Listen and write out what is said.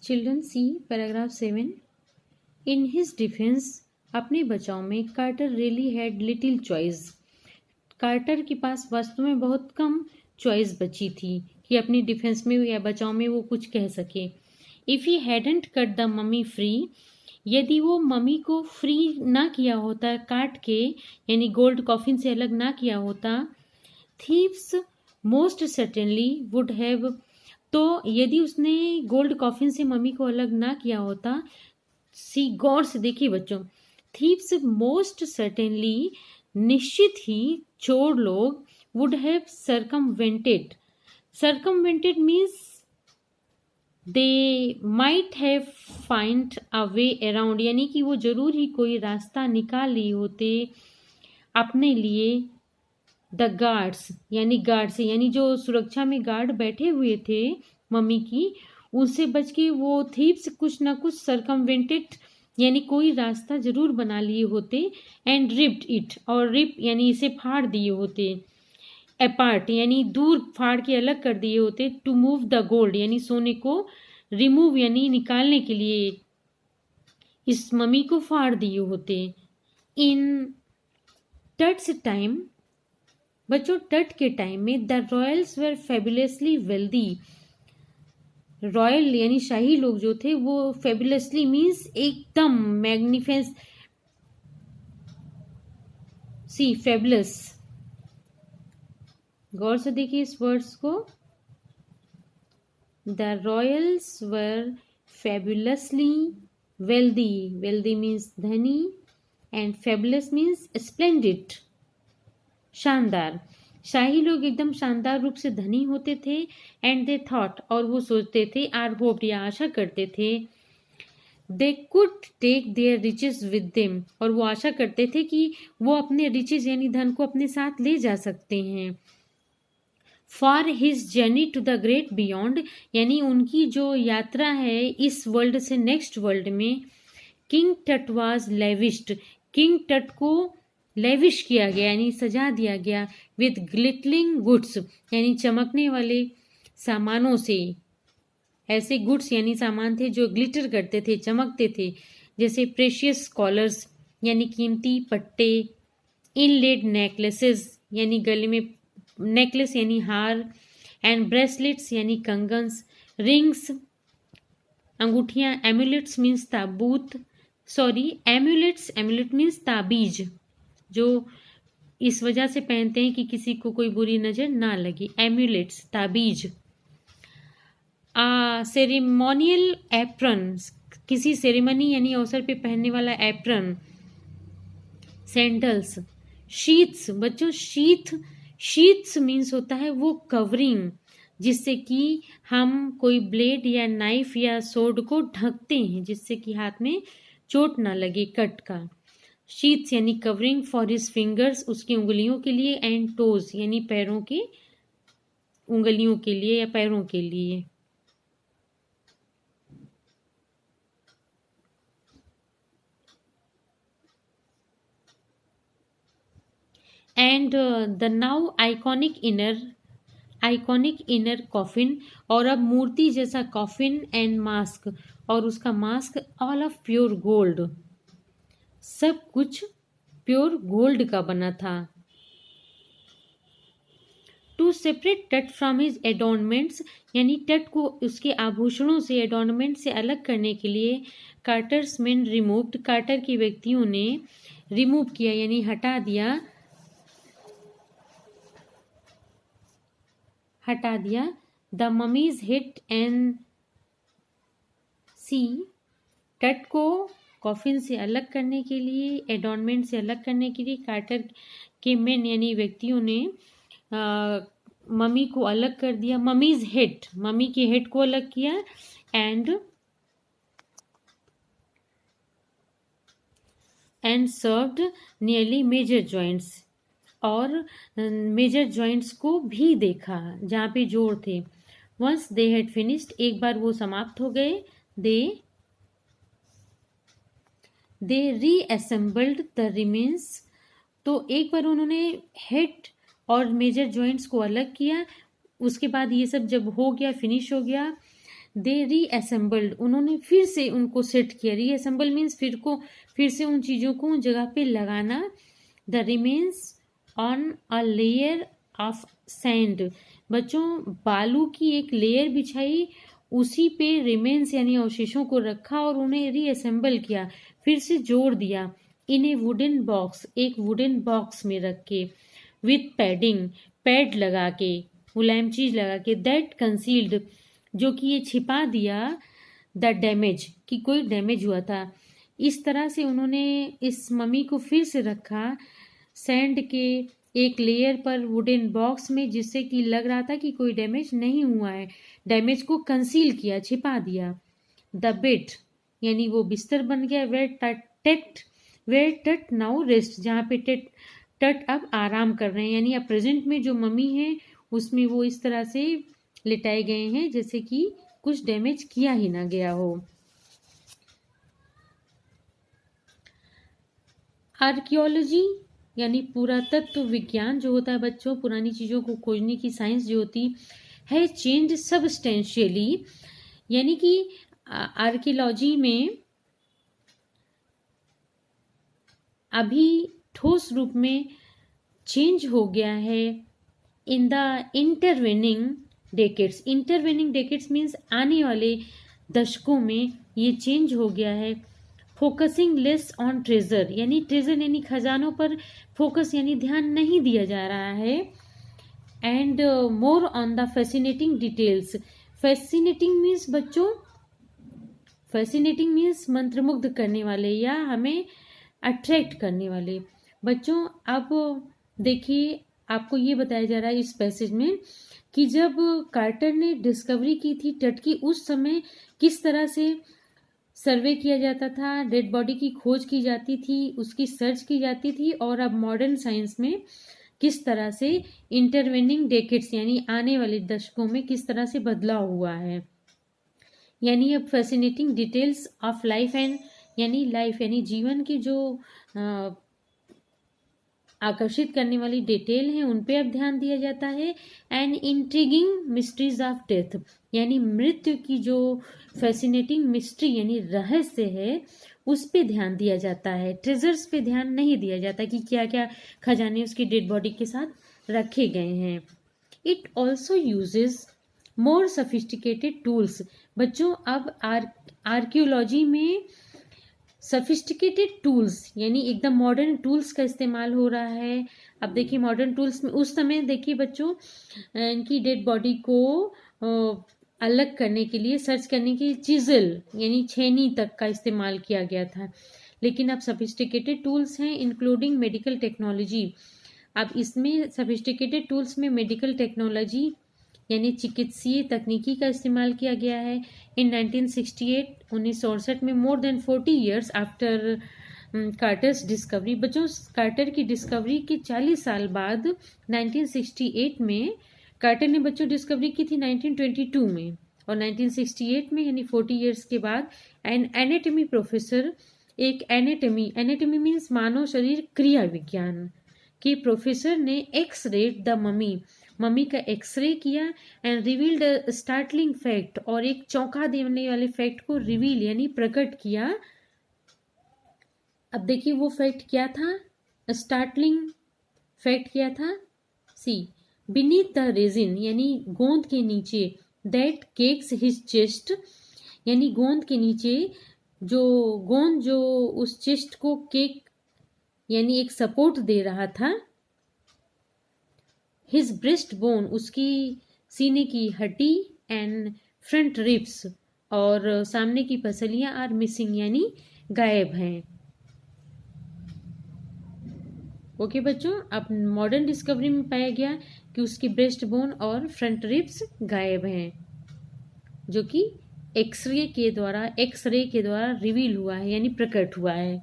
Children C paragraph 7। In his defence, अपने बचाव में, Carter really had little choice. Carter के पास वास्तव में बहुत कम चॉइस बची थी कि अपनी डिफेंस में या बचाव में वो कुछ कह सके। If he hadn't cut the mummy free, यदि वो मम्मी को फ्री ना किया होता, काट के यानी गोल्ड कॉफिन से अलग ना किया होता, thieves most certainly would have, तो यदि उसने गोल्ड कॉफिन से मम्मी को अलग ना किया होता, सी गौर से देखिए बच्चों, थीव्स मोस्ट सर्टेनली, निश्चित ही चोर लोग, would have circumvented. Circumvented means they might have find a way around, यानी कि वो जरूर ही कोई रास्ता निकाल लिए होते अपने लिए। द गार्ड्स, यानी गार्ड से, यानी जो सुरक्षा में गार्ड बैठे हुए थे मम्मी की, उनसे बच के वो थीव्स कुछ ना कुछ सर्कमवेंटेड, यानी कोई रास्ता जरूर बना लिए होते। एंड रिप्ड इट, और रिप यानी इसे फाड़ दिए होते। अपार्ट यानी दूर फाड़ के अलग कर दिए होते। टू मूव द गोल्ड यानी सोने को, रिमूव यानी निकालने के लिए इस मम्मी को फाड़ दिए होते। इन टट्स टाइम, बच्चों टट के टाइम में, the royals were fabulously wealthy. Royal यानी शाही लोग जो थे वो फेबुलसली मीन्स एकदम मैग्निफेंस, सी फेबुलस, गौर से देखिए इस वर्ड्स को। The royals were fabulously wealthy, wealthy means धनी एंड फेबुलस मीन्स स्प्लेंडिड, शानदार। शाही लोग एकदम शानदार रूप से धनी होते थे। एंड दे थॉट, और वो सोचते थे, आर होप्ड या आशा करते थे, they could take their riches with them, और वो आशा करते थे कि वो अपने रिचेस यानी धन को अपने साथ ले जा सकते हैं। For his journey to the great beyond, यानी उनकी जो यात्रा है इस वर्ल्ड से नेक्स्ट वर्ल्ड में, king Tut was lavished, king Tut को लेविश किया गया यानी सजा दिया गया। विद ग्लिटरिंग गुड्स यानी चमकने वाले सामानों से, ऐसे गुड्स यानी सामान थे जो ग्लिटर करते थे, चमकते थे, जैसे प्रेशियस कॉलर्स यानी कीमती पट्टे, इनलेड नेकलेसेस यानी गले में नेकलेस यानी हार, एंड ब्रेसलेट्स यानी कंगन्स, रिंग्स अंगूठियां, एम्यूलेट्स मीन्स ताबूत, सॉरी एम्यूलेट्स, एम्यूलेट मीन्स ताबीज, जो इस वजह से पहनते हैं कि किसी को कोई बुरी नजर ना लगे, एम्यूलेट्स ताबीज। सेरेमोनियल एप्रन, किसी सेरेमनी यानी अवसर पे पहनने वाला एप्रन, सैंडल्स, शीथ्स, बच्चों शीथ, शीथ्स मीन्स होता है वो कवरिंग जिससे कि हम कोई ब्लेड या नाइफ या सोड को ढकते हैं जिससे कि हाथ में चोट ना लगे, कट का। शीथ्स यानी कवरिंग फॉर हिज फिंगर्स, उसकी उंगलियों के लिए, एंड टोज यानी पैरों के उंगलियों के लिए या पैरों के लिए। And the now iconic inner coffin, और अब मूर्ति जैसा कॉफिन, एंड मास्क, और उसका mask, all of pure gold, सब कुछ प्योर गोल्ड का बना था। टू सेपरेट टट फ्रॉम हिज एडॉर्नमेंट्स, यानी टट को उसके आभूषणों से, एडॉर्नमेंट से अलग करने के लिए, कार्टर्स मेन रिमूव्ड, कार्टर के व्यक्तियों ने रिमूव किया यानी हटा दिया, द ममीज हेड एंड सी, टट को कॉफिन से अलग करने के लिए, एडॉर्नमेंट से अलग करने के लिए कार्टर के मेन यानी व्यक्तियों ने मम्मी को अलग कर दिया, मम्मीज हेड, मम्मी के हेड को अलग किया, and served nearly major joints, और मेजर जॉइंट्स को भी देखा जहाँ पे जोड़ थे। वंस दे हैड फिनिश्ड, एक बार वो समाप्त हो गए, दे रीअसेंबल्ड द रिमेन्स, तो एक बार उन्होंने हेड और मेजर जॉइंट्स को अलग किया, उसके बाद ये सब जब हो गया, फिनिश हो गया, दे रीअसेंबल्ड, उन्होंने फिर से उनको सेट किया। रीअसेंबल मीन्स फिर से उन चीज़ों को जगह पे लगाना। The remains on a layer of sand, बच्चों बालू की एक लेयर बिछाई, उसी पे रिमेन्स यानी अवशेषों को रखा और उन्हें रीअसेंबल किया, फिर से जोड़ दिया। इन ए वुडन बॉक्स, एक वुडन बॉक्स में रख के, विथ पैडिंग, पैड लगा के, मुलायम चीज लगा के, दैट कंसील्ड, जो कि ये छिपा दिया, द डैमेज, कि कोई डैमेज हुआ था। इस तरह से उन्होंने इस मम्मी को फिर से रखा सैंड के एक लेयर पर वुडन बॉक्स में, जिससे कि लग रहा था कि कोई डैमेज नहीं हुआ है। डैमेज को कंसील किया, छिपा दिया। द बेड, यानी वो बिस्तर बन गया। वेयर टट नाउ रेस्ट, जहाँ पे टट अब आराम कर रहे हैं, यानी अब प्रेजेंट में जो मम्मी है उसमें वो इस तरह से लिटाए गए हैं जैसे कि कुछ डैमेज किया ही ना गया हो। आर्कियोलॉजी यानी पुरातत्व विज्ञान जो होता है बच्चों, पुरानी चीज़ों को खोजने की साइंस जो होती है, चेंज सबस्टेंशियली, यानी कि आर्कियोलॉजी में अभी ठोस रूप में चेंज हो गया है। In the intervening decades, intervening decades means आने वाले दशकों में ये चेंज हो गया है। फोकसिंग लेस ऑन ट्रेजर, यानी ट्रेजर यानी खजानों पर फोकस यानी ध्यान नहीं दिया जा रहा है। And more on the fascinating details. Fascinating means बच्चों, फैसिनेटिंग मीन्स मंत्रमुग्ध करने वाले या हमें अट्रैक्ट करने वाले। बच्चों अब देखिए, आपको ये बताया जा रहा है इस पैसेज में कि जब कार्टर ने डिस्कवरी की थी तट की, उस समय किस तरह से सर्वे किया जाता था, डेड बॉडी की खोज की जाती थी, उसकी सर्च की जाती थी, और अब मॉडर्न साइंस में किस तरह से इंटरवेनिंग डेकेड्स यानी आने वाले दशकों में किस तरह से बदलाव हुआ है। यानी अब fascinating details of life and यानी जीवन की जो आकर्षित करने वाली डिटेल हैं उन पे अब ध्यान दिया जाता है। And intriguing mysteries of death, यानी मृत्यु की जो फैसिनेटिंग मिस्ट्री यानी रहस्य है उस पे ध्यान दिया जाता है। ट्रेजर्स पे ध्यान नहीं दिया जाता कि क्या क्या खजाने उसकी डेड बॉडी के साथ रखे गए हैं। It also uses more sophisticated tools. बच्चों अब आर्कियोलॉजी में सफिस्टिकेटेड टूल्स यानी एकदम मॉडर्न टूल्स का इस्तेमाल हो रहा है। अब देखिए मॉडर्न टूल्स में उस समय देखिए बच्चों, इनकी डेड बॉडी को अलग करने के लिए, सर्च करने के लिए चिजल यानी छेनी तक का इस्तेमाल किया गया था, लेकिन अब सफिस्टिकेटेड टूल्स हैं इंक्लूडिंग मेडिकल टेक्नोलॉजी। अब इसमें सफिस्टिकेटेड टूल्स में मेडिकल टेक्नोलॉजी यानी चिकित्सीय तकनीकी का इस्तेमाल किया गया है। इन 1968 में more than 40 years after कार्टर्स discovery. बच्चों कार्टर की डिस्कवरी के 40 साल बाद 1968 में कार्टर ने बच्चों डिस्कवरी की थी 1922 में, और 1968 में यानी 40 ईयर्स के बाद एनाटॉमी प्रोफेसर, एक एनाटॉमी मीन्स मानव शरीर क्रिया विज्ञान के प्रोफेसर ने एक्स-रे द मम्मी का एक्सरे किया एंड रिवील्ड स्टार्टलिंग फैक्ट, और एक चौंका देने वाले फैक्ट को रिवील यानी प्रकट किया। अब देखिए वो फैक्ट क्या था, स्टार्टलिंग फैक्ट क्या था, सी बीनीथ द रेजिन यानी गोंद के नीचे, दैट केक्स हिज चेस्ट यानी गोंद के नीचे गोंद जो उस चेस्ट को केक यानी एक सपोर्ट दे रहा था। हिज ब्रेस्ट बोन उसकी सीने की हड्डी एंड फ्रंट रिब्स और सामने की पसलियां आर मिसिंग यानी गायब हैं। ओके बच्चों, अब मॉडर्न डिस्कवरी में पाया गया कि उसकी ब्रेस्ट बोन और फ्रंट रिब्स गायब हैं, जो कि एक्सरे के द्वारा रिवील हुआ है यानी प्रकट हुआ है।